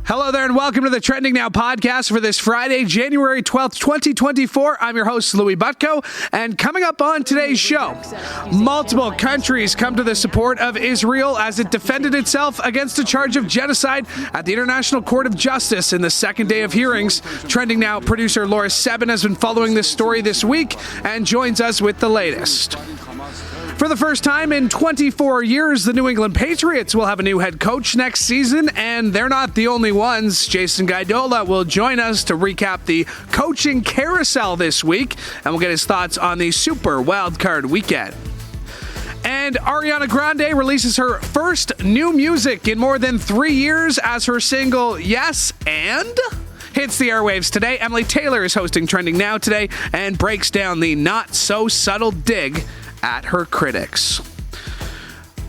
Hello there and welcome to the Trending Now podcast for this Friday, January 12th, 2024. I'm your host, Louie Butko, and coming up on today's show, multiple countries come to the support of Israel as it defended itself against a charge of genocide at the International Court of Justice in the second day of hearings. Trending Now producer Laura Sebben has been following this story this week and joins us with the latest. For the first time in 24 years, the New England Patriots will have a new head coach next season, and they're not the only ones. Jason Gaidola will join us to recap the coaching carousel this week, and we'll get his thoughts on the Super Wildcard weekend. And Ariana Grande releases her first new music in more than 3 years as her single Yes and hits the airwaves today. Emily Tayler is hosting Trending Now today and breaks down the not-so-subtle dig at her critics.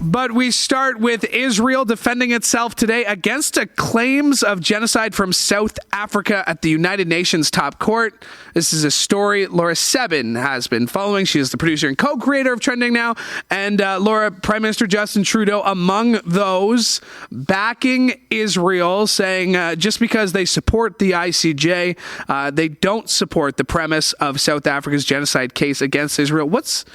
But we start with Israel defending itself today against claims of genocide from South Africa at the United Nations top court. This is a story Laura Sebben has been following. She is the producer and co-creator of Trending Now. And Laura, Prime Minister Justin Trudeau among those backing Israel, saying just because they support the ICJ, they don't support the premise of South Africa's genocide case against Israel. What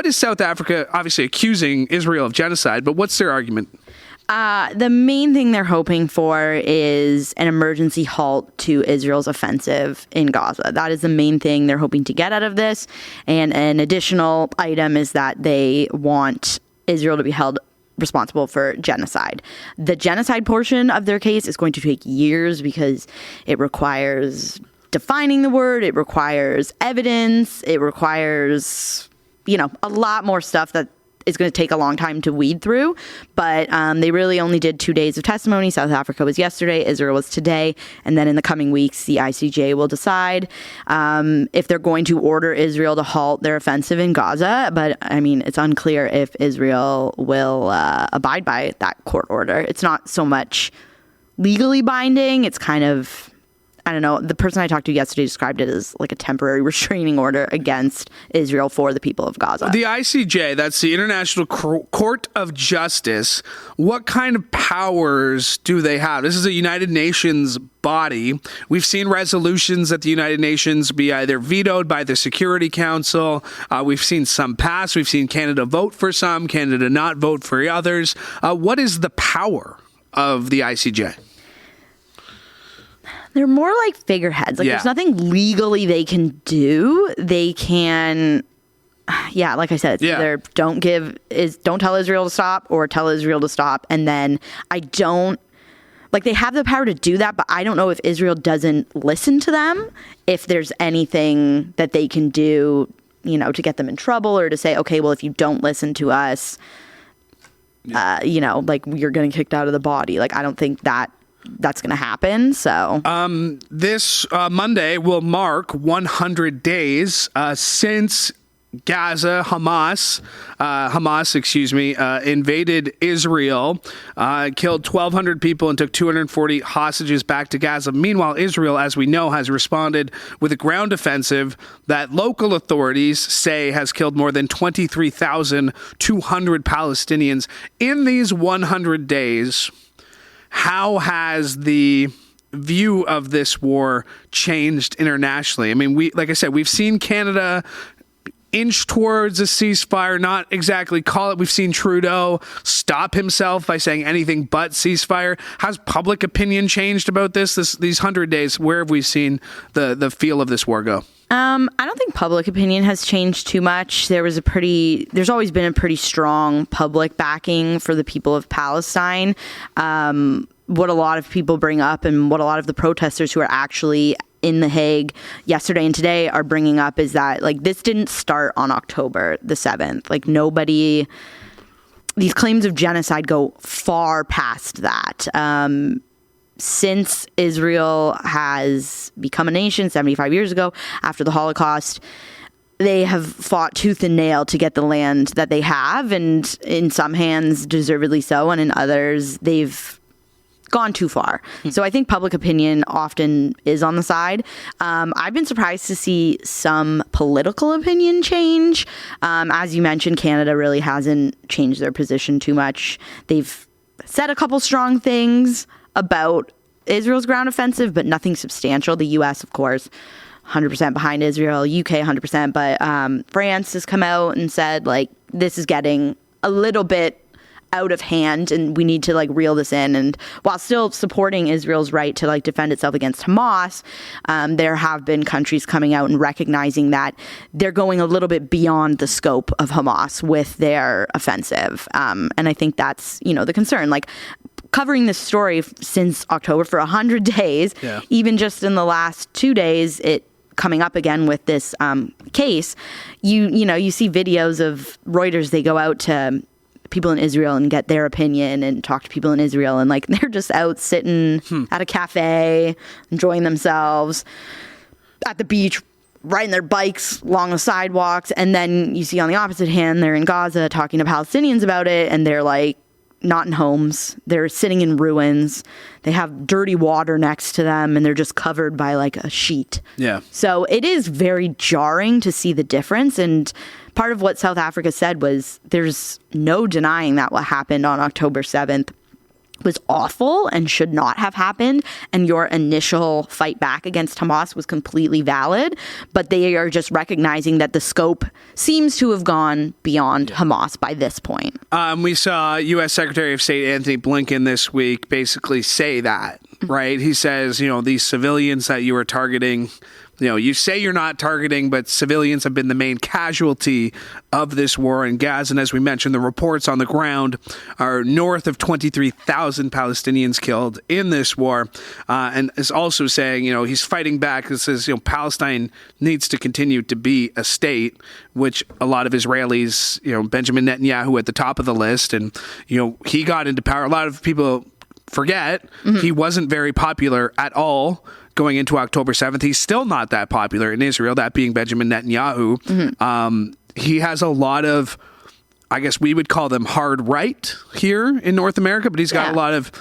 is South Africa obviously accusing Israel of genocide, but what's their argument? The main thing they're hoping for is an emergency halt to Israel's offensive in Gaza. That is the main thing they're hoping to get out of this. And an additional item is that they want Israel to be held responsible for genocide. The genocide portion of their case is going to take years because it requires defining the word, it requires evidence, it requires, a lot more stuff that is going to take a long time to weed through. But they really only did 2 days of testimony. South Africa was yesterday, Israel was today. And then in the coming weeks, the ICJ will decide if they're going to order Israel to halt their offensive in Gaza. But it's unclear if Israel will abide by that court order. It's not so much legally binding. It's kind of, I don't know, the person I talked to yesterday described it as like a temporary restraining order against Israel for the people of Gaza. The ICJ, that's the International Court of Justice. What kind of powers do they have? This is a United Nations body. We've seen resolutions at the United Nations be either vetoed by the Security Council. We've seen some pass. We've seen Canada vote for some, Canada not vote for others. What is the power of the ICJ? They're more like figureheads. There's nothing legally they can do. They can, like I said, either don't tell Israel to stop or tell Israel to stop. And then they have the power to do that, but I don't know if Israel doesn't listen to them, if there's anything that they can do, to get them in trouble or to say, okay, well, if you don't listen to us, you're getting kicked out of the body. I don't think that's going to happen. So this Monday will mark 100 days since Hamas invaded Israel, killed 1,200 people and took 240 hostages back to Gaza. Meanwhile, Israel, as we know, has responded with a ground offensive that local authorities say has killed more than 23,200 Palestinians. In these 100 days, how has the view of this war changed internationally? We've seen Canada inch towards a ceasefire, not exactly call it. We've seen Trudeau stop himself by saying anything but ceasefire. Has public opinion changed about these 100 days? Where have we seen the feel of this war go? I don't think public opinion has changed too much. There's always been a pretty strong public backing for the people of Palestine. What a lot of people bring up and what a lot of the protesters who are actually in The Hague yesterday and today are bringing up is that this didn't start on October the 7th. These claims of genocide go far past that. Since Israel has become a nation 75 years ago after the Holocaust, they have fought tooth and nail to get the land that they have, and in some hands deservedly so, and in others they've gone too far. So I think public opinion often is on the side. I've been surprised to see some political opinion change. As you mentioned, Canada really hasn't changed their position too much. They've said a couple strong things about Israel's ground offensive, but nothing substantial. The U.S., of course, 100% behind Israel, UK 100%, but France has come out and said, like, this is getting a little bit out of hand and we need to like reel this in. And while still supporting Israel's right to like defend itself against Hamas, there have been countries coming out and recognizing that they're going a little bit beyond the scope of Hamas with their offensive. And I think that's, the concern. Like, covering this story since October for 100 days, even just in the last 2 days, it coming up again with this case, you see videos of Reuters. They go out to people in Israel and get their opinion and talk to people in Israel, and like they're just out sitting at a cafe, enjoying themselves at the beach, riding their bikes along the sidewalks. And then you see on the opposite hand, they're in Gaza talking to Palestinians about it, and they're like not in homes. They're sitting in ruins. They have dirty water next to them, and they're just covered by like a sheet. Yeah. So it is very jarring to see the difference. And part of what South Africa said was there's no denying that what happened on October 7th was awful and should not have happened. And your initial fight back against Hamas was completely valid. But they are just recognizing that the scope seems to have gone beyond Hamas by this point. We saw U.S. Secretary of State Anthony Blinken this week basically say that, right? He says, these civilians that you are targeting, you say you're not targeting, but civilians have been the main casualty of this war in Gaza. And as we mentioned, the reports on the ground are north of 23,000 Palestinians killed in this war. And is also saying, he's fighting back. It says, Palestine needs to continue to be a state, which a lot of Israelis, Benjamin Netanyahu at the top of the list. And, he got into power. A lot of people forget he wasn't very popular at all going into October 7th. He's still not that popular in Israel, that being Benjamin Netanyahu. He has a lot of, I guess we would call them hard right here in North America, but he's got a lot of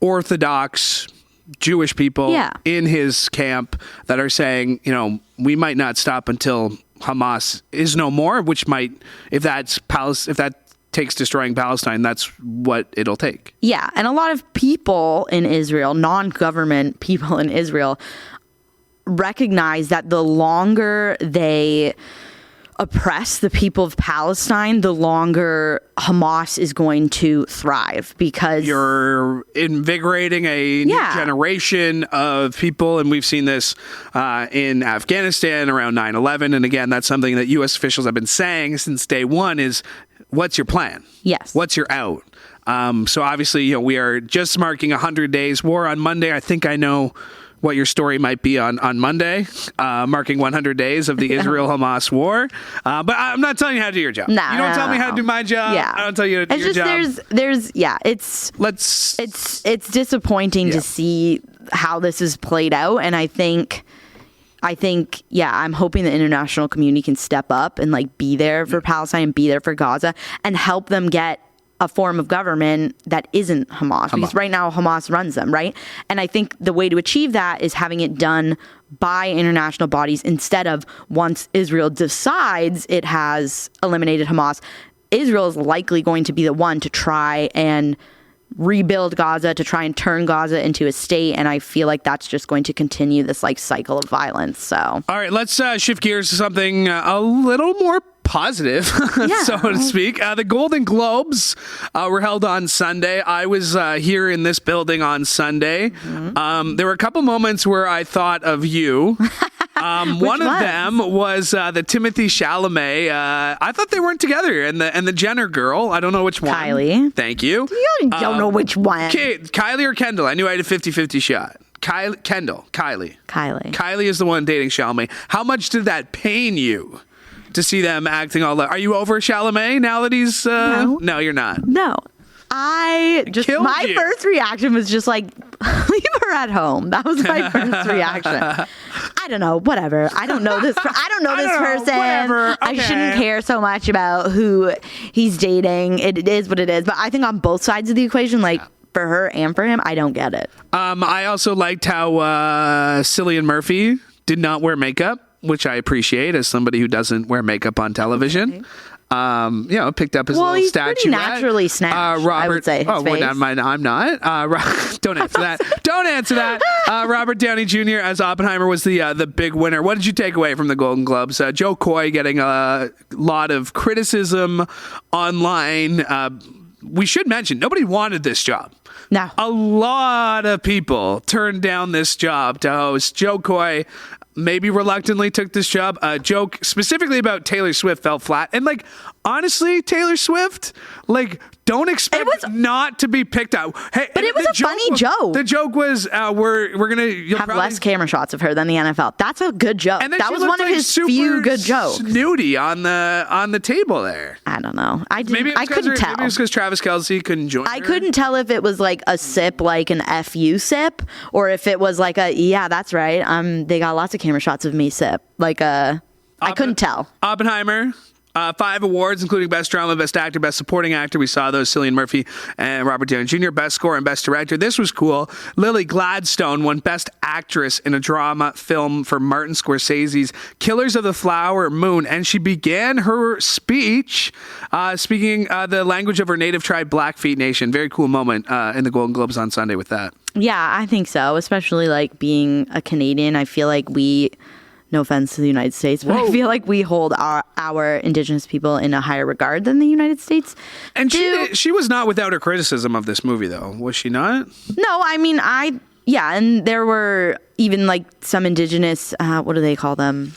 Orthodox Jewish people in his camp that are saying, we might not stop until Hamas is no more, which might, if that takes destroying Palestine, that's what it'll take. Yeah. And a lot of people in Israel, non-government people in Israel, recognize that the longer they oppress the people of Palestine, the longer Hamas is going to thrive, because you're invigorating a new generation of people. And we've seen this in Afghanistan around 9/11. And again, that's something that U.S. officials have been saying since day one is, what's your plan? Yes. What's your out? So obviously, we are just marking 100 days. War on Monday. I think I know what your story might be on Monday, marking 100 days of the Israel-Hamas war. But I'm not telling you how to do your job. You don't tell me how to do my job. Yeah. I don't tell you how to do your job. It's disappointing to see how this is played out. And I think, I'm hoping the international community can step up and like be there for Palestine and be there for Gaza and help them get a form of government that isn't Hamas. Because right now Hamas runs them, right? And I think the way to achieve that is having it done by international bodies instead of once Israel decides it has eliminated Hamas, Israel is likely going to be the one to try and rebuild Gaza, to try and turn Gaza into a state. And I feel like that's just going to continue this like cycle of violence. So, all right, let's shift gears to something a little more positive, so to speak. The Golden Globes were held on Sunday. I was here in this building on Sunday. There were a couple moments where I thought of you. One of them was the Timothy Chalamet. I thought they weren't together, and the Jenner girl. I don't know which one. Kylie. Thank you. You don't know which one. Kylie or Kendall. I knew I had a 50-50 shot. Kylie. Kylie is the one dating Chalamet. How much did that pain you to see them acting all that? Are you over Chalamet now that he's... No, you're not. No. My first reaction was just like, leave her at home. That was my first reaction. I don't know, whatever. I don't know this person. Whatever. Okay. I shouldn't care so much about who he's dating. It is what it is. But I think on both sides of the equation, like for her and for him, I don't get it. I also liked how Cillian Murphy did not wear makeup, which I appreciate as somebody who doesn't wear makeup on television. Picked up his little he's statuette. pretty naturally snatched, Robert, I would say. I'm not. Don't answer that. Don't answer that. Robert Downey Jr. as Oppenheimer was the big winner. What did you take away from the Golden Globes? Joe Coy getting a lot of criticism online. We should mention, nobody wanted this job. No. A lot of people turned down this job to host. Joe Coy maybe reluctantly took this job. A joke specifically about Taylor Swift fell flat. And honestly, Taylor Swift, don't expect not to be picked out. Hey, but it was a funny joke. The joke was we're gonna have less camera shots of her than the NFL. That's a good joke. And that was one of his few good jokes. Snooty on the table there. I don't know. I Maybe couldn't tell. Maybe it was because Travis Kelce couldn't join. I couldn't tell if it was a sip, like an FU sip, or if it was that's right. They got lots of camera shots of me sip. I couldn't tell. Oppenheimer. 5 awards, including Best Drama, Best Actor, Best Supporting Actor. We saw those, Cillian Murphy and Robert Downey Jr. Best Score and Best Director. This was cool. Lily Gladstone won Best Actress in a Drama Film for Martin Scorsese's Killers of the Flower Moon, and she began her speech speaking the language of her native tribe, Blackfeet Nation. Very cool moment in the Golden Globes on Sunday with that. Yeah, I think so, especially being a Canadian. I feel like we... No offense to the United States, but I feel like we hold our Indigenous people in a higher regard than the United States. And she was not without her criticism of this movie, though, was she not? No, I mean, and there were even some Indigenous, what do they call them?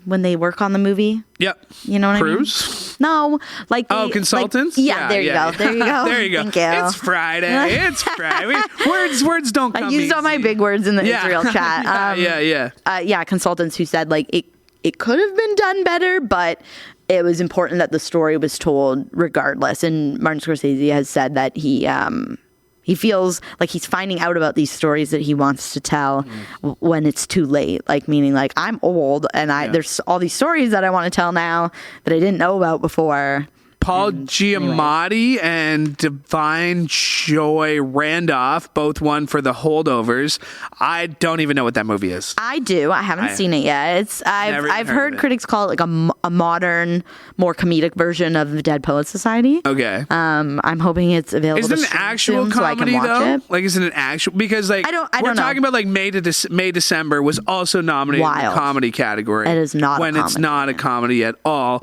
When they work on the movie? Yep. You know what Crews? I mean? No. Consultants? There you go. There you go. There you go. Thank you. It's Friday. It's Friday. Words don't come I used easy. all my big words in the Israel chat. Consultants who said it could have been done better, but it was important that the story was told regardless. And Martin Scorsese has said that he feels like he's finding out about these stories that he wants to tell when it's too late. Meaning I'm old and there's all these stories that I want to tell now that I didn't know about before. Paul Giamatti and Divine Joy Randolph both won for The Holdovers. I don't even know what that movie is. I do. I haven't seen it yet. I've heard critics call it a modern, more comedic version of the Dead Poets Society. Okay. I'm hoping it's available. Is it an actual comedy though? Is it an actual? Because I don't we're talking about May December was also nominated in the comedy category. It is not when a it's not a comedy at all.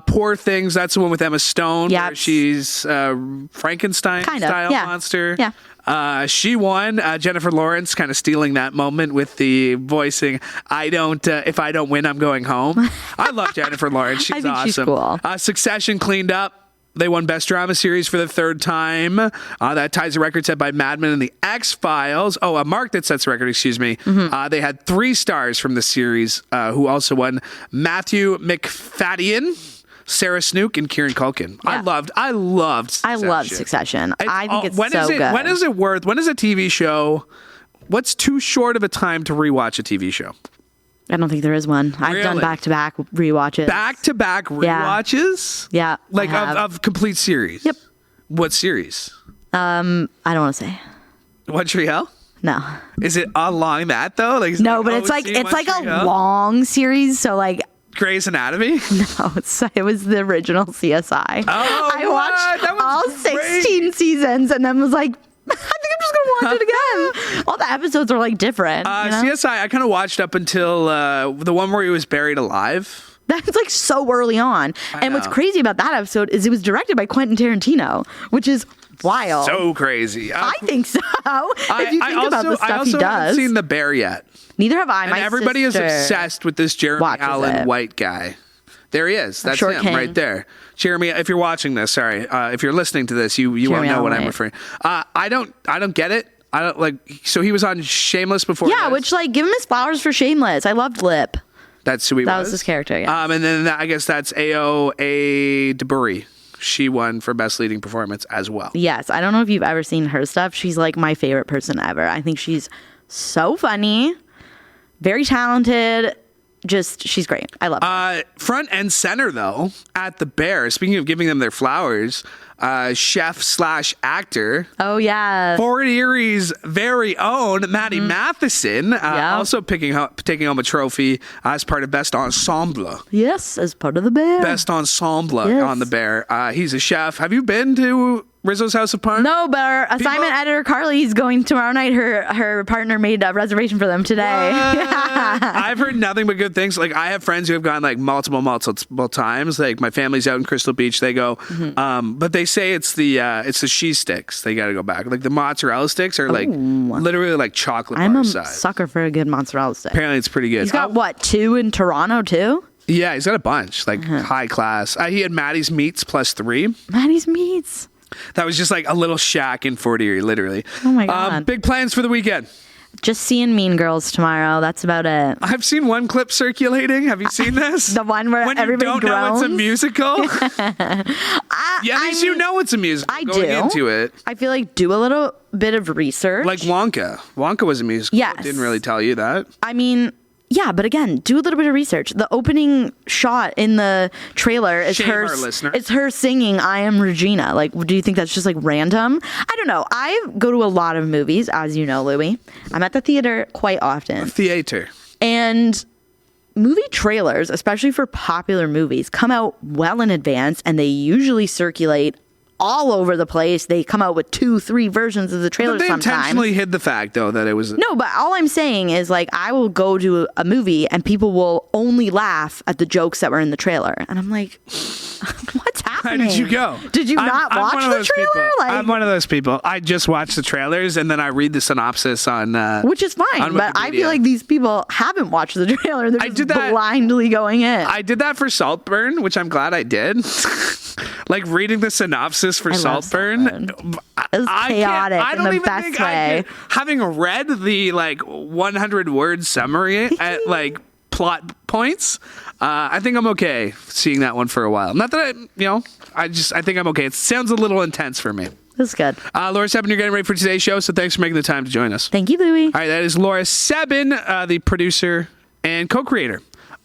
Poor Things. That's the one with Emma Stone, where she's Frankenstein style monster. Yeah. She won. Jennifer Lawrence kind of stealing that moment with the voicing, if I don't win, I'm going home. I love Jennifer Lawrence. She's awesome. She's cool. Succession cleaned up. They won Best Drama Series for the 3rd time. That ties the record set by Mad Men and The X-Files. A mark that sets the record, excuse me. Mm-hmm. They had 3 stars from the series who also won. Matthew McFadden, Sarah Snook, and Kieran Culkin. Yeah. I loved Succession. I think it's good. When is a TV show, what's too short of a time to rewatch a TV show? I don't think there is one. I've done back-to-back rewatches. Back-to-back rewatches? Yeah. Of complete series? Yep. What series? I don't want to say. One Tree Hill? No. Is it along that though? No, but it's a long series, so Grey's Anatomy? No, it was the original CSI. I watched all 16 seasons and then was like, I think I'm just going to watch it again. All the episodes are different. CSI, I kind of watched up until the one where he was buried alive. That's so early on. And what's crazy about that episode is it was directed by Quentin Tarantino, which is wild. So crazy. I think so. If you think about the stuff he does. I haven't seen The Bear yet. Neither have I. And everybody is obsessed with this Jeremy Allen White guy. There he is. That's him right there. Jeremy, if you're watching this, sorry. If you're listening to this, you won't know what I'm referring. I don't get it. I don't so he was on Shameless before. Yeah, which give him his flowers for Shameless. I loved Lip. That's who he was. That was his character, yeah. And then I guess that's A.O.A. DeBurry. She won for Best Leading Performance as well. Yes. I don't know if you've ever seen her stuff. She's my favorite person ever. I think she's so funny, very talented, she's great. I love her. Front and center, though, at the Bear, speaking of giving them their flowers, chef/actor. Oh, yeah. Fort Erie's very own Maddie Matheson, also taking home a trophy as part of Best Ensemble. Yes, as part of the Bear. Best Ensemble on the Bear. He's a chef. Have you been to Rizzo's House of Parm? No, but our assignment editor Carly's going tomorrow night. Her partner made a reservation for them today. I've heard nothing but good things. Like, I have friends who have gone like multiple times. Like, my family's out in Crystal Beach. They go, but they say it's the cheese sticks. They got to go back. Like, the mozzarella sticks are like literally like chocolate bar size. I'm a sucker for a good mozzarella stick. Apparently, it's pretty good. He's got 2 in Toronto too? Yeah, he's got a bunch. Like high class. He had Maddie's Meats +3. Maddie's Meats. That was just like a little shack in Fort Erie, literally. Oh my God. Big plans for the weekend. Just seeing Mean Girls tomorrow. That's about it. I've seen one clip circulating. Have you seen this? The one where everybody groans? When you don't know it's a musical? At least you know it's a musical. I going do. Into it. I feel like do a little bit of research. Like Wonka. Wonka was a musical. Yes. Didn't really tell you that. I mean... Yeah, but again, do a little bit of research. The opening shot in the trailer is it's her singing "I Am Regina." Like, do you think that's just like random? I don't know. I go to a lot of movies, as you know, Louie. I'm at the theater quite often. Theater. And movie trailers, especially for popular movies, come out well in advance, and they usually circulate all over the place. They come out with 2-3 versions of the trailer sometimes. They intentionally hid the fact, though, that it was... No, but all I'm saying is, like, I will go to a movie and people will only laugh at the jokes that were in the trailer. And I'm like, what's happening? How did you go? Did you not watch the trailer? Like, I'm one of those people. I just watch the trailers and then I read the synopsis on which is fine, but I feel like these people haven't watched the trailer. They're just blindly going in. I did that for Saltburn, which I'm glad I did. Like, reading the synopsis for Saltburn. It was chaotic in the best way. Having read the, like, 100-word summary at, like, plot points, I think I'm okay seeing that one for a while. Not that I think I'm okay. It sounds a little intense for me. That's good. Laura Sebben, you're getting ready for today's show, so thanks for making the time to join us. Thank you, Louie. All right, that is Laura Sebben, the producer and co-creator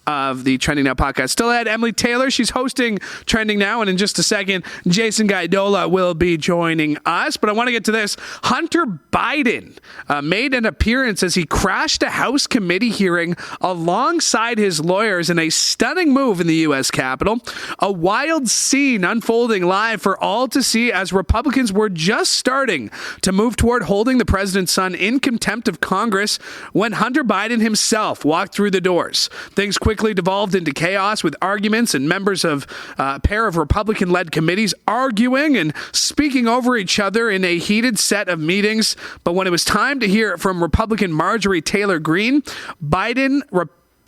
of the Trending Now podcast. Still ahead, Emily Tayler. She's hosting Trending Now, and in just a second, Jason Gaidola will be joining us. But I want to get to this. Hunter Biden made an appearance as he crashed a House committee hearing alongside his lawyers in a stunning move in the U.S. Capitol. A wild scene unfolding live for all to see as Republicans were just starting to move toward holding the president's son in contempt of Congress when Hunter Biden himself walked through the doors. Things quickly devolved into chaos with arguments and members of a pair of Republican-led committees arguing and speaking over each other in a heated set of meetings. But when it was time to hear from Republican Marjorie Taylor Greene, Biden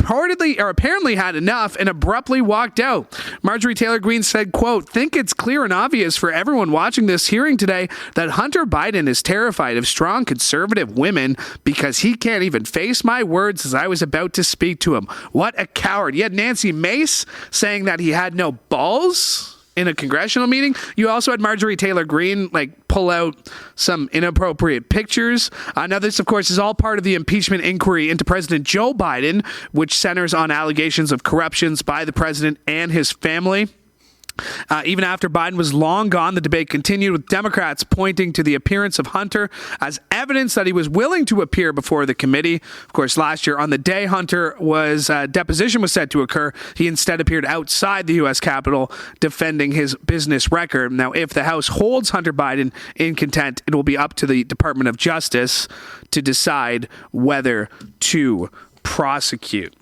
apparently had enough and abruptly walked out. Marjorie Taylor Greene said, quote, "Think it's clear and obvious for everyone watching this hearing today that Hunter Biden is terrified of strong conservative women because he can't even face my words as I was about to speak to him. What a coward." You had Nancy Mace saying that he had no balls in a congressional meeting. You also had Marjorie Taylor Greene pull out some inappropriate pictures. Now, this, of course, is all part of the impeachment inquiry into President Joe Biden, which centers on allegations of corruptions by the president and his family. Even after Biden was long gone, the debate continued, with Democrats pointing to the appearance of Hunter as evidence that he was willing to appear before the committee. Of course, last year, on the day Hunter's deposition was set to occur, he instead appeared outside the U.S. Capitol defending his business record. Now, if the House holds Hunter Biden in contempt, it will be up to the Department of Justice to decide whether to prosecute.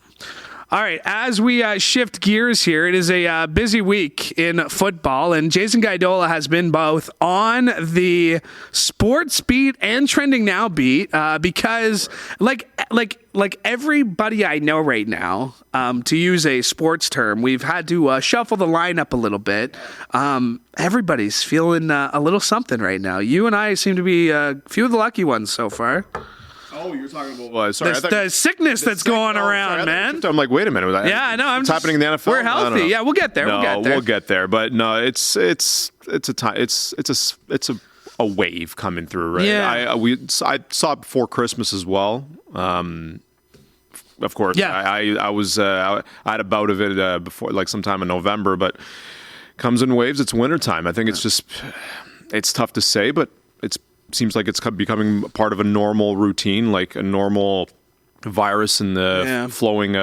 All right, as we shift gears here, it is a busy week in football, and Jason Gaidola has been both on the sports beat and Trending Now beat because, like everybody I know right now, to use a sports term, we've had to shuffle the lineup a little bit. Everybody's feeling a little something right now. You and I seem to be a few of the lucky ones so far. Oh, you're talking about sorry, the sickness that's going around, man. I'm like, wait a minute. Yeah, I know. What's happening in the NFL? We're healthy. Yeah, we'll get there. We'll get there. But no, it's a time. It's a wave coming through, right? Yeah. I saw it before Christmas as well. of course. Yeah. I had a bout of it before, like sometime in November, but comes in waves. It's wintertime. I think it's tough to say, but it seems like it's becoming part of a normal routine, like a normal virus in the flowing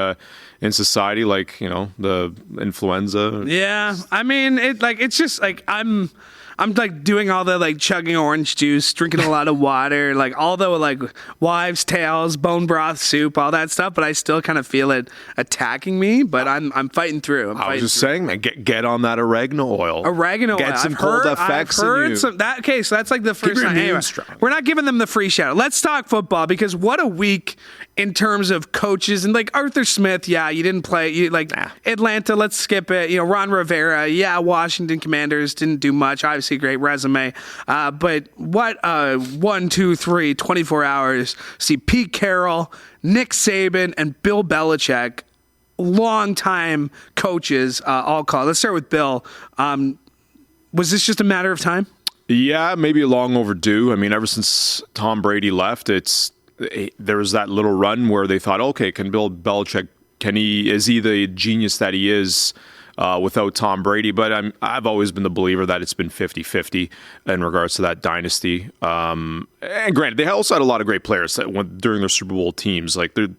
in society, like, the influenza. Yeah, I mean, it's just like I'm like doing all the like chugging orange juice, drinking a lot of water, like all the like wives' tales, bone broth soup, all that stuff. But I still kind of feel it attacking me. But I'm fighting through. I was just saying, man, get on that oregano oil. Get some cold effects. I've heard some that. Okay, so that's like the first time. Anyway, we're not giving them the free shout. Let's talk football, because what a week in terms of coaches. And like Arthur Smith, you didn't play. Atlanta, let's skip it. Ron Rivera, Washington Commanders didn't do much. Obviously, great resume. But what 24 hours. See Pete Carroll, Nick Saban, and Bill Belichick, longtime coaches, all called. Let's start with Bill. Was this just a matter of time? Yeah, maybe long overdue. I mean, ever since Tom Brady left, there was that little run where they thought, okay, can Bill Belichick, is he the genius that he is without Tom Brady? But I've always been the believer that it's been 50-50 in regards to that dynasty. And granted, they also had a lot of great players that went during their Super Bowl teams. Like plenty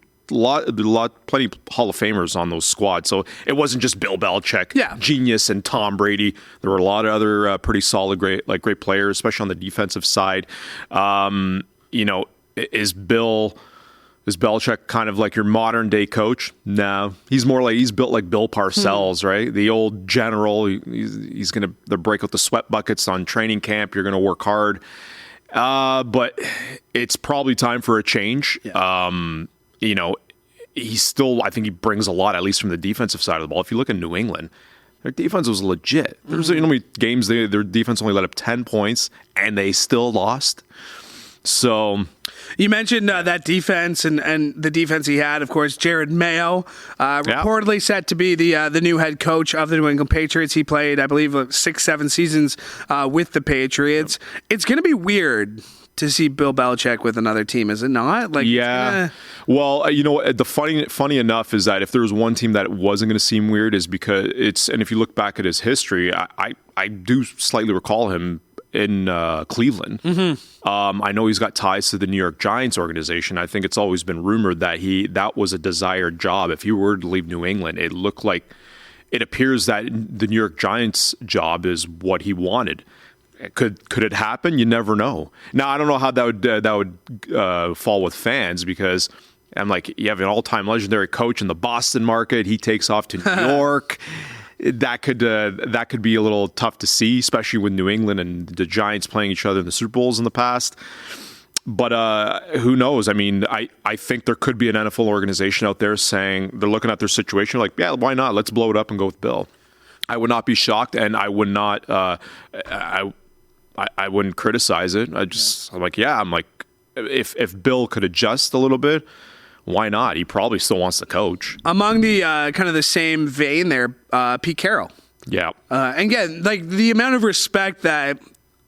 Hall of Famers on those squads. So it wasn't just Bill Belichick, genius, and Tom Brady. There were a lot of other pretty solid, great players, especially on the defensive side. Is Belichick kind of like your modern day coach? No, he's built like Bill Parcells, right? The old general. He's going to break out the sweat buckets on training camp. You're going to work hard, but it's probably time for a change. Yeah. He's still, I think he brings a lot, at least from the defensive side of the ball. If you look at New England, their defense was legit. There's many games their defense only let up 10 points and they still lost. So you mentioned that defense and the defense he had. Of course, Jared Mayo, reportedly set to be the new head coach of the New England Patriots. He played, I believe, 6-7 seasons with the Patriots. Yep. It's going to be weird to see Bill Belichick with another team, is it not? Well, the funny enough is that if there was one team that wasn't going to seem weird, is because and if you look back at his history, I do slightly recall him in Cleveland. Mm-hmm. I know he's got ties to the New York Giants organization. I think it's always been rumored that that was a desired job. If he were to leave New England, it appears that the New York Giants job is what he wanted. Could it happen? You never know. Now, I don't know how that would fall with fans, because I'm like, you have an all-time legendary coach in the Boston market. He takes off to New York. That could be a little tough to see, especially with New England and the Giants playing each other in the Super Bowls in the past. But who knows? I mean, I think there could be an NFL organization out there saying, they're looking at their situation like, yeah, why not? Let's blow it up and go with Bill. I would not be shocked, and I would not. I wouldn't criticize it. I'm like, if Bill could adjust a little bit, why not? He probably still wants to coach. Among the kind of the same vein there, Pete Carroll. Yeah. Again, like the amount of respect that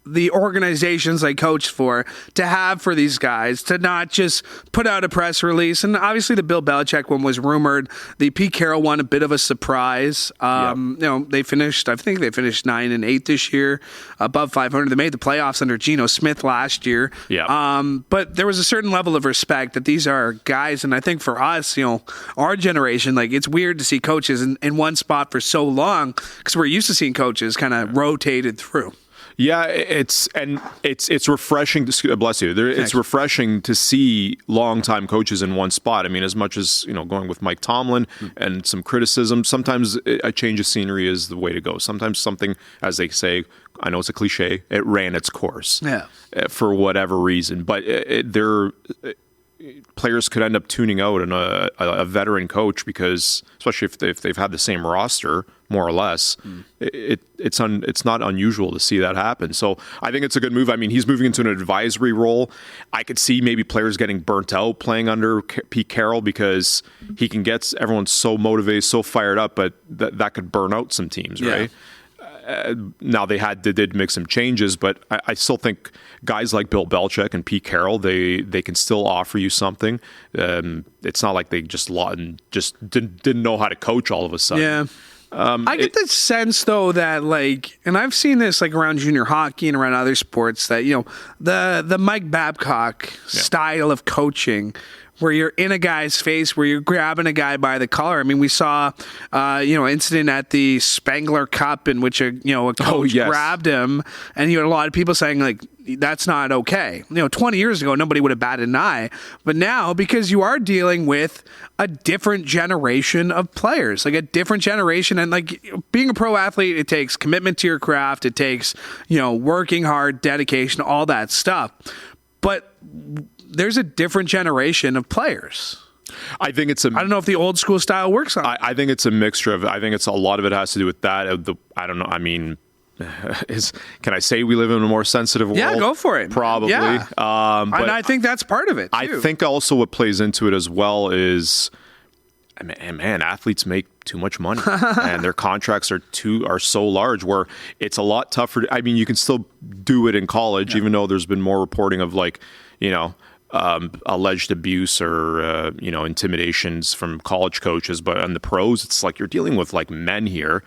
the organizations they coach to have for these guys, to not just put out a press release. And obviously the Bill Belichick one was rumored. The Pete Carroll one, a bit of a surprise. They finished 9-8 this year, above 500. They made the playoffs under Geno Smith last year. Yeah. But there was a certain level of respect that these are guys. And I think for us, our generation, like, it's weird to see coaches in one spot for so long, because we're used to seeing coaches kind of rotated through. Yeah, it's refreshing. Bless you. It's refreshing to see longtime coaches in one spot. I mean, as much as going with Mike Tomlin and some criticism, sometimes a change of scenery is the way to go. Sometimes something, as they say, I know it's a cliche, it ran its course. Yeah. For whatever reason, but players could end up tuning out on a veteran coach, because especially if they've had the same roster more or less, it's not unusual to see that happen. So I think it's a good move. I mean, he's moving into an advisory role. I could see maybe players getting burnt out playing under Pete Carroll, because he can get everyone so motivated, so fired up, but that could burn out some teams, right? now they did make some changes, but I still think guys like Bill Belichick and Pete Carroll, they can still offer you something. It's not like they just didn't know how to coach all of a sudden. Yeah. I get the sense, though, that, like, and I've seen this, like, around junior hockey and around other sports, that, you know, the Mike Babcock style of coaching, where you're in a guy's face, where you're grabbing a guy by the collar. I mean, we saw, incident at the Spangler Cup in which a coach grabbed him, and you had a lot of people saying, like, that's not okay. 20 years ago, nobody would have batted an eye. But now, because you are dealing with a different generation of players, like a different generation, and like being a pro athlete, it takes commitment to your craft. It takes, working hard, dedication, all that stuff. But there's a different generation of players. I think I don't know if the old school style works on it. I think it's a mixture of. I think it's a lot of it has to do with that. I don't know. I mean, can I say we live in a more sensitive world? Yeah, go for it. Probably. Yeah. But and I think that's part of it, too. I think also what plays into it as well is, man, athletes make too much money and their contracts are so large where it's a lot tougher. I mean, you can still do it in college, even though there's been more reporting of alleged abuse or intimidations from college coaches, but on the pros, it's like you're dealing with like men here,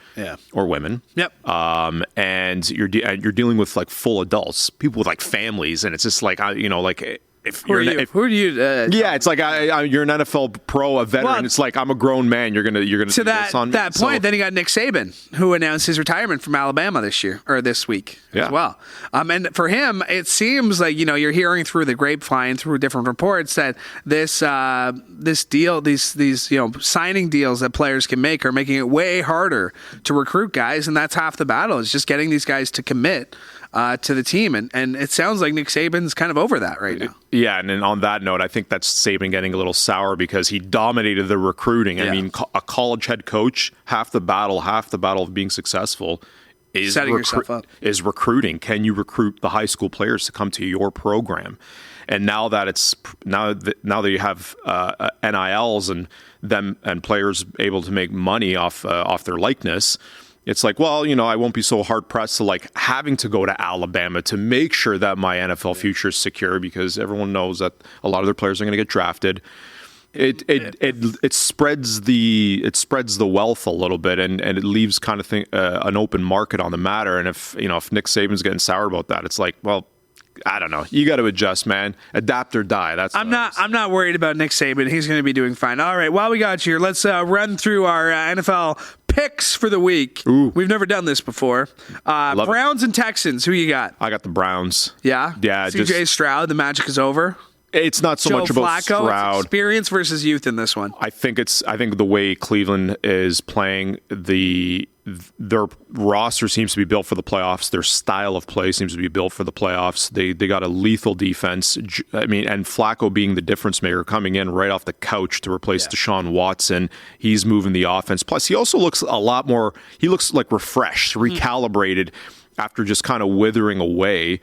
or women. Yep. And you're dealing with like full adults, people with like families, and it's just like Who are you? Yeah, it's like you're an NFL pro, a veteran. Well, it's like I'm a grown man. You're gonna to do that this on that me. point. Then you got Nick Saban, who announced his retirement from Alabama this week as well. And for him, it seems like you're hearing through the grapevine, through different reports, that this deal, these signing deals that players can make are making it way harder to recruit guys, and that's half the battle. Is just getting these guys to commit to the team, and it sounds like Nick Saban's kind of over that right now. Yeah, and then on that note, I think that's Saban getting a little sour because he dominated the recruiting. I mean, a college head coach, half the battle of being succcessul is setting yourself up. Is recruiting. Can you recruit the high school players to come to your program? And now that you have NILs and players able to make money off their likeness. It's like, well, I won't be so hard pressed to like having to go to Alabama to make sure that my NFL future is secure, because everyone knows that a lot of their players are going to get drafted. It spreads the wealth a little bit, and it leaves kind of an open market on the matter. And if Nick Saban's getting sour about that, it's like, well, I don't know. You got to adjust, man. Adapt or die. I'm not worried about Nick Saban. He's going to be doing fine. All right. While we got you here, let's run through our NFL picks for the week. Ooh. We've never done this before. Browns and Texans. Who you got? I got the Browns. Yeah. Yeah. CJ Stroud. The magic is over. It's not so much about Flacco, Stroud. It's experience versus youth in this one. I think the way Cleveland is playing, their roster seems to be built for the playoffs. Their style of play seems to be built for the playoffs. They got a lethal defense. I mean, and Flacco being the difference maker, coming in right off the couch to replace Deshaun Watson. He's moving the offense. Plus, he also looks a lot more. He looks like refreshed, recalibrated after just kind of withering away.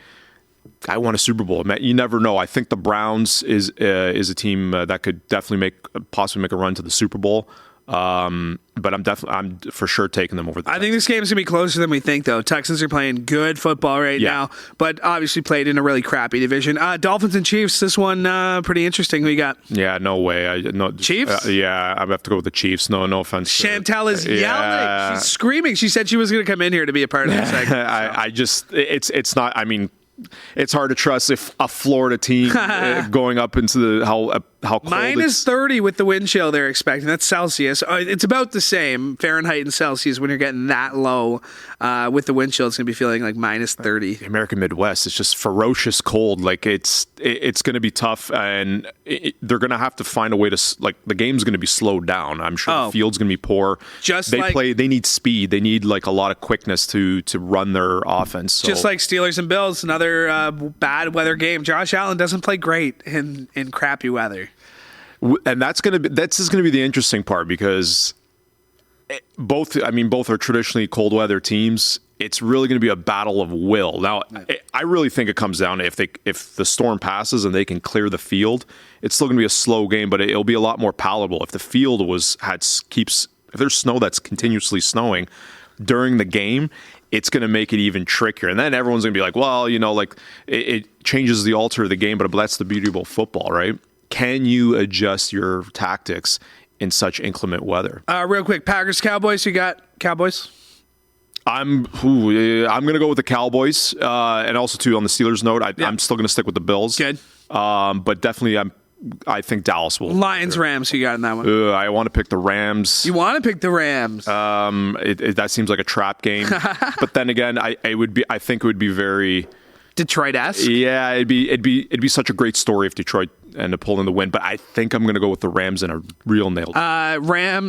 I won a Super Bowl. You never know. I think the Browns is a team that could definitely possibly make a run to the Super Bowl. But I'm for sure taking them over the Texans. I think this game is going to be closer than we think, though. Texans are playing good football right now, but obviously played in a really crappy division. Dolphins and Chiefs, this one pretty interesting. Who you got? Yeah, no way. Chiefs? Yeah, I have to go with the Chiefs. No offense. Chantel is yelling. She's screaming. She said she was going to come in here to be a part of the segment. So. It's not, I mean, it's hard to trust if a Florida team going up into how cold minus 30 with the wind chill they're expecting. That's Celsius. It's about the same Fahrenheit and Celsius when you're getting that low with the wind chill. It's going to be feeling like minus 30. The American Midwest is just ferocious cold. Like it's going to be tough, and they're going to have to find a way to the game's going to be slowed down. I'm sure the field's going to be poor. They need speed. They need like a lot of quickness to run their offense. So. Just like Steelers and Bills, another bad weather game. Josh Allen doesn't play great in crappy weather. And that's going to be the interesting part, because both are traditionally cold weather teams. It's really going to be a battle of will. Now, I really think it comes down to if the storm passes and they can clear the field, it's still going to be a slow game, but it'll be a lot more palatable. If the field if there's snow that's continuously snowing during the game, it's going to make it even trickier. And then everyone's going to be like, well, like it changes the alter of the game, but that's the beauty of football, right? Can you adjust your tactics in such inclement weather? Real quick, Packers, Cowboys. You got Cowboys? I'm going to go with the Cowboys, and also too on the Steelers note, I'm still going to stick with the Bills. Good, but definitely I think Dallas will. Lions, Rams. You got in that one? I want to pick the Rams. You want to pick the Rams? That seems like a trap game. But then again, I think it would be very Detroit-esque. Yeah, it'd be such a great story if Detroit ended up pulling the win. But I think I'm going to go with the Rams in a real nail.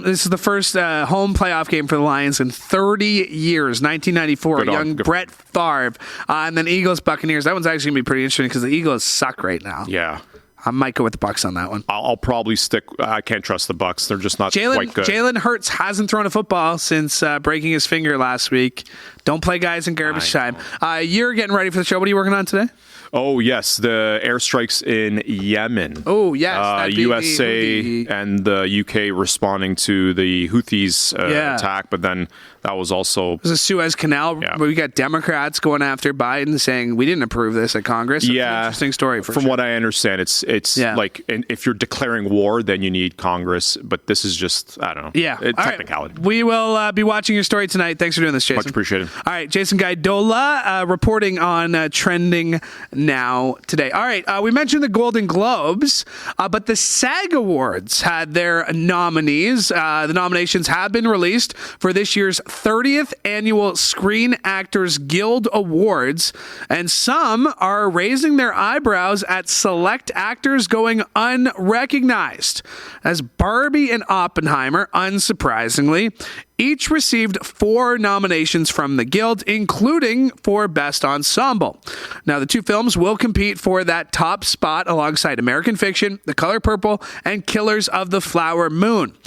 This is the first home playoff game for the Lions in 30 years. 1994. Young Brett Favre, and then Eagles, Buccaneers. That one's actually going to be pretty interesting because the Eagles suck right now. Yeah. I might go with the Bucs on that one. I'll probably stick. I can't trust the Bucs. They're just not quite good. Jalen Hurts hasn't thrown a football since breaking his finger last week. Don't play guys in garbage time. You're getting ready for the show. What are you working on today? Oh, yes. The airstrikes in Yemen. Oh, yes. USA and the UK responding to the Houthis attack, but then that was also... There's a Suez Canal. Yeah. We got Democrats going after Biden saying, we didn't approve this at Congress. It's an interesting story. From what I understand, it's like, and if you're declaring war, then you need Congress, but this is just, I don't know. Yeah. Technicality. Right. We will be watching your story tonight. Thanks for doing this, Jason. Much appreciated. All right, Jason Gaidola reporting on Trending Now today. All right, we mentioned the Golden Globes, but the SAG Awards had their nominees. The nominations have been released for this year's 30th Annual Screen Actors Guild Awards, and some are raising their eyebrows at select actors going unrecognized, as Barbie and Oppenheimer, unsurprisingly, each received 4 nominations from the Guild, including for Best Ensemble. Now, the two films will compete for that top spot alongside American Fiction, The Color Purple, and Killers of the Flower Moon.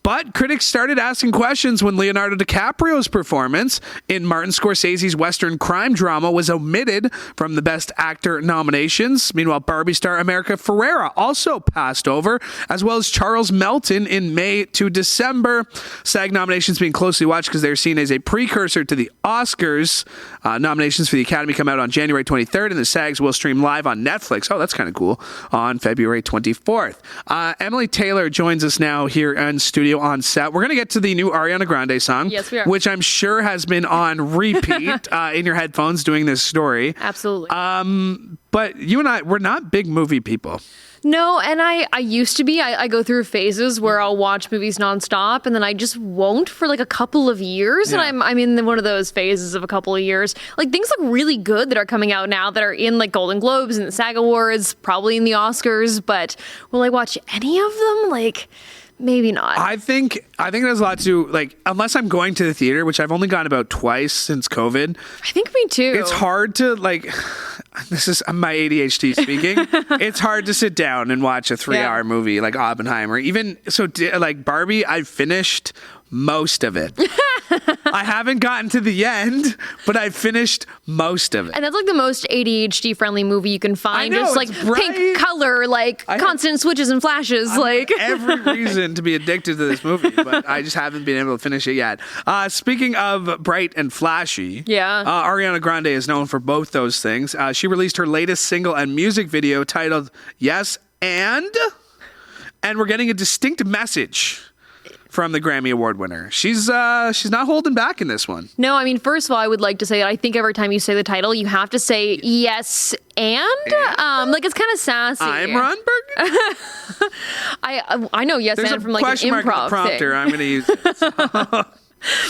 But critics started asking questions when Leonardo DiCaprio's performance in Martin Scorsese's Western crime drama was omitted from the Best Actor nominations. Meanwhile, Barbie star America Ferrera also passed over, as well as Charles Melton in May to December. SAG nominations being closely watched because they're seen as a precursor to the Oscars. Nominations for the Academy come out on January 23rd, and the SAGs will stream live on Netflix. Oh, that's kind of cool. On February 24th. Emily Tayler joins us now here in studio on set. We're going to get to the new Ariana Grande song. Yes, we are. Which I'm sure has been on repeat in your headphones doing this story. Absolutely. But you and I, we're not big movie people. No, and I used to be. I go through phases where I'll watch movies nonstop, and then I just won't for like a couple of years. Yeah. And I'm in one of those phases of a couple of years. Like, things look really good that are coming out now that are in like Golden Globes and the SAG Awards, probably in the Oscars. But will I watch any of them? Like, maybe not. I think it has a lot to do, like, unless I'm going to the theater, which I've only gone about twice since COVID. I think me too. It's hard to, like, this is my ADHD speaking. It's hard to sit down and watch a 3-hour movie like Oppenheimer. Even so, like Barbie, I finished most of it. I haven't gotten to the end, but I finished most of it. And that's like the most ADHD friendly movie you can find. I know, just like pink color, like constant switches and flashes. I have every reason to be addicted to this movie, but I just haven't been able to finish it yet. Speaking of bright and flashy, Ariana Grande is known for both those things. She released her latest single and music video titled Yes and we're getting a distinct message from the Grammy Award winner. She's not holding back in this one. No, I mean, first of all, I would like to say that I think every time you say the title, you have to say yes and? Like, it's kind of sassy. I'm Ron Burgundy. I know yes There's and from like an improv mark in the prompter. thing. I'm going to use it. So.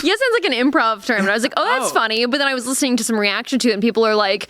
Yes and's like an improv term. And I was like, oh, that's funny. But then I was listening to some reaction to it, and people are like,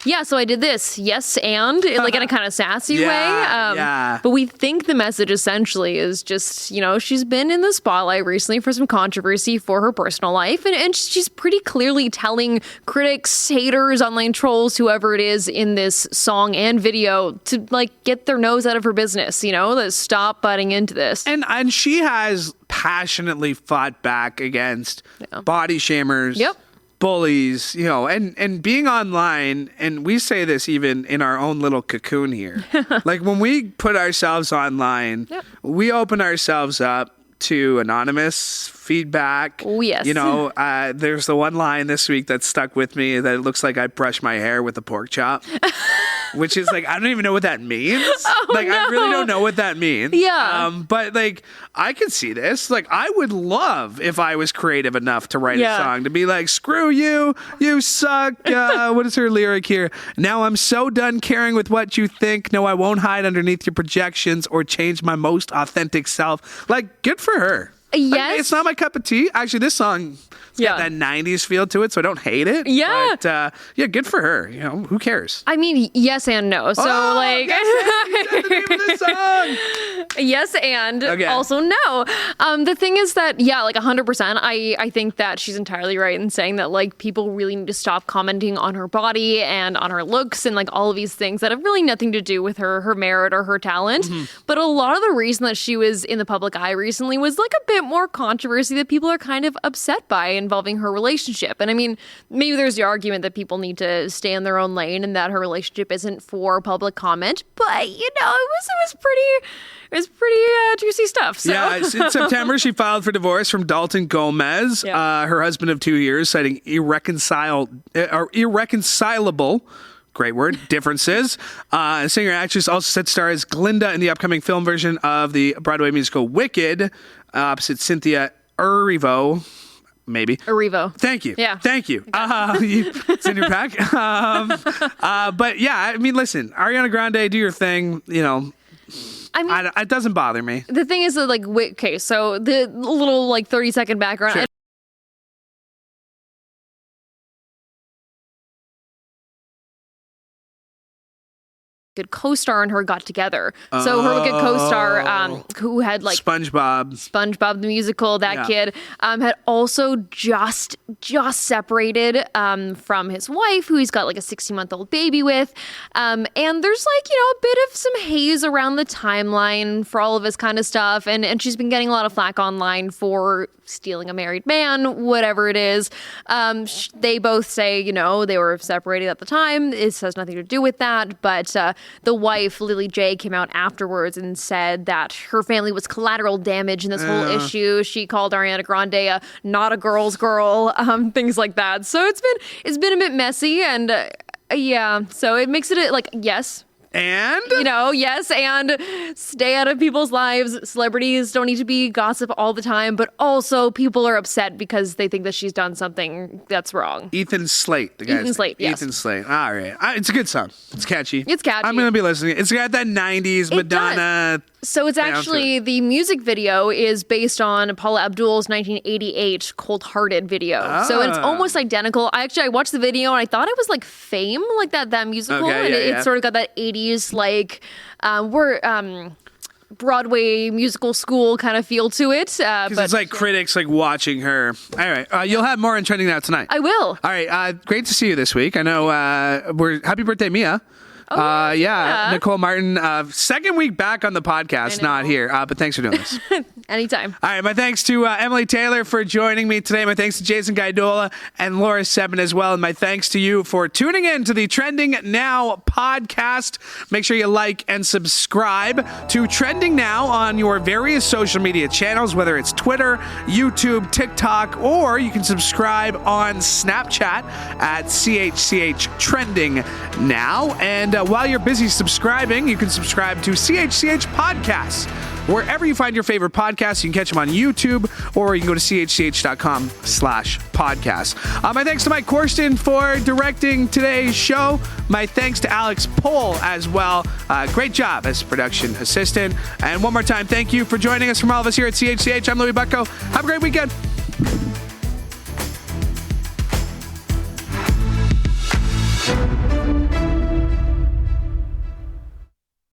yeah, so I did this. Yes, and like in a kind of sassy way. But we think the message essentially is just, she's been in the spotlight recently for some controversy for her personal life. And she's pretty clearly telling critics, haters, online trolls, whoever it is in this song and video to like get their nose out of her business, to stop butting into this. And she has passionately fought back against body shamers. Yep. Bullies, and being online, and we say this even in our own little cocoon here. Like, when we put ourselves online, we open ourselves up to anonymous feedback. Oh, yes. There's the one line this week that stuck with me that it looks like I brush my hair with a pork chop. Which is like, I don't even know what that means. I really don't know what that means. Yeah. But I could see this. I would love if I was creative enough to write a song to be like, screw you, you suck. What is her lyric here? Now I'm so done caring with what you think. No, I won't hide underneath your projections or change my most authentic self. Good for her. Yes. It's not my cup of tea. Actually, this song got that 90s feel to it, so I don't hate it. Yeah. But, good for her. Who cares? I mean, yes and no. So, yes, that's the name of the song. Yes and also no. The thing is that, 100%, I think that she's entirely right in saying that, people really need to stop commenting on her body and on her looks and, all of these things that have really nothing to do with her merit or her talent. Mm-hmm. But a lot of the reason that she was in the public eye recently was, a bit more controversy that people are kind of upset by involving her relationship. And I mean, maybe there's the argument that people need to stay in their own lane and that her relationship isn't for public comment, but it was pretty juicy stuff. So. Yeah, in September she filed for divorce from Dalton Gomez, her husband of 2 years, citing irreconcilable. Great word. Differences. Singer actress also set star as Glinda in the upcoming film version of the Broadway musical Wicked, opposite Cynthia Erivo. Maybe. Erivo. Thank you. Yeah. Thank you. It's in your pack. But yeah, I mean, listen, Ariana Grande, do your thing. I mean, it doesn't bother me. The thing is that so the little 30-second background. Sure. Good co-star and her got together. So her good co-star, who had SpongeBob the musical, kid, had also just separated from his wife, who he's got a 16-month-old baby with. And there's a bit of some haze around the timeline for all of this kind of stuff. And she's been getting a lot of flack online for stealing a married man, whatever it is. They both say, they were separated at the time. It has nothing to do with that. But the wife, Lily J, came out afterwards and said that her family was collateral damage in this whole issue. She called Ariana Grande not a girl's girl, things like that. So it's been a bit messy, and so it makes it yes. And? Yes, and stay out of people's lives. Celebrities don't need to be gossip all the time, but also people are upset because they think that she's done something that's wrong. Ethan Slate, the guy. Ethan Slate, yes. Ethan Slate. All right. It's a good song. It's catchy. I'm going to be listening. It's got that 90s Madonna. So it's actually, the music video is based on Paula Abdul's 1988 Cold Hearted video. So it's almost identical. I watched the video and I thought it was Fame, that musical. Okay, it sort of got that 80s Broadway musical school kind of feel to it. But it's critics watching her. All right. You'll have more on Trending Now tonight. I will. All right. Great to see you this week. I know happy birthday, Mia. Nicole Martin, second week back on the podcast, not here, but thanks for doing this. Anytime. All right, my thanks to Emily Tayler for joining me today. My thanks to Jason Gaidola and Laura Sebben as well. And my thanks to you for tuning in to the Trending Now podcast. Make sure you like and subscribe to Trending Now on your various social media channels, whether it's Twitter, YouTube, TikTok, or you can subscribe on Snapchat at CHCH Trending Now. And while you're busy subscribing, you can subscribe to CHCH Podcasts. Wherever you find your favorite podcasts, you can catch them on YouTube, or you can go to chch.com/podcast. My thanks to Mike Corsten for directing today's show. My thanks to Alex Pohl as well. Great job as production assistant. And one more time, thank you for joining us from all of us here at CHCH. I'm Louie Butko. Have a great weekend.